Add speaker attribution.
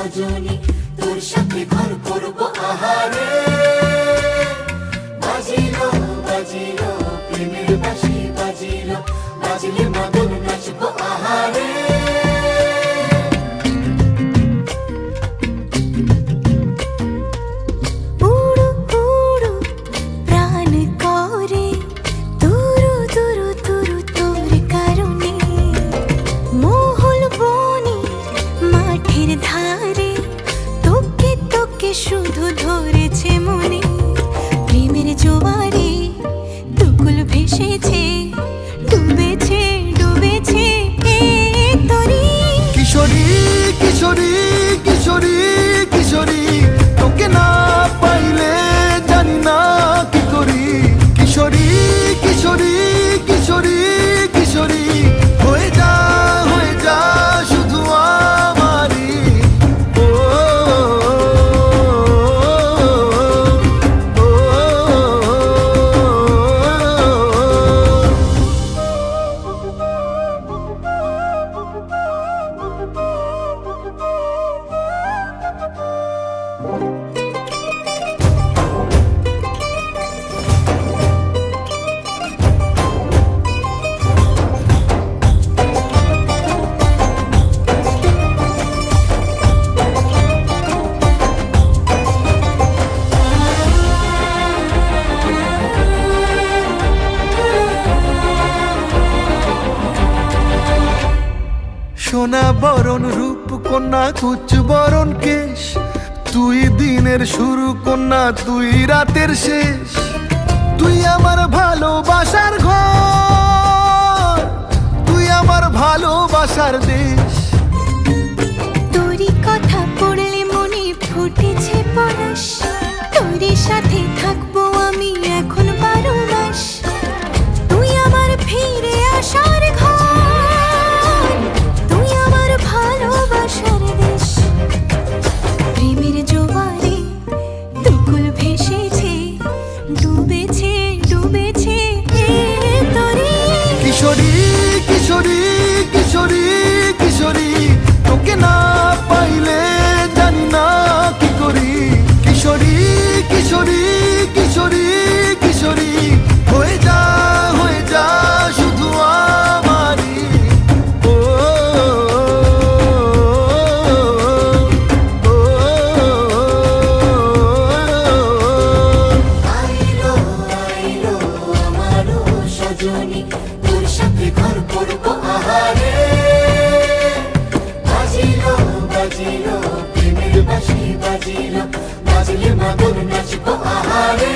Speaker 1: সজনী, তোর সাথে ঘর করব আহারে। বাজিলো বাজিলো প্রেমের বাঁশি বাজিলো, বাজলে মাদল নাচব আহারে।
Speaker 2: শুধু ধরেছে মনে প্রেমের জোয়ারে, দুকুল ভেসেছে, ডুবেছে ডুবেছে তরি।
Speaker 3: কিশোরী কিশোরী কিশোরী কিশোরী, তোকে না পাইলে জানি না কি করি। কিশোরী কিশোরী কিশোরী কিশোরী, হয়ে যা শুধু আমারই। সোনা বরণ রূপ কন্যা, কুচ বরণ কেশ, তুই দিনের শুরু কন্যা, তুই রাতের শেষ। তুই আমার ভালোবাসার ঘর, তুই আমার ভালোবাসার দেশ।
Speaker 2: তোরই কথা পড়লে মনে ফুটেছে পরশ, তোরই সাথে থাকবো আমি এখন 12 মাস। তুই আমার ফিরে আসার ঘর, তুই আমার ভালোবাসার দেশ। প্রেমের জোয়ারে দুকুল ভেসেছে, ডুবেছে ডুবেছে তরি।
Speaker 3: কিশোরী কিশোরী কিশোরী কিশোরী, তোকে না পাইলে জানি না কি করি। কিশোরী কিশোরী কিশোরী কিশোরী, হয়ে যা শুধু আমারই। ও
Speaker 1: আইলো আইলো আমারও সজনী, তোর সাথে ঘর করব আহারে। বাজিলো বাজিলো প্রেমের বাঁশি বাজিলো, বাজলে মাদল নাচব আহারে।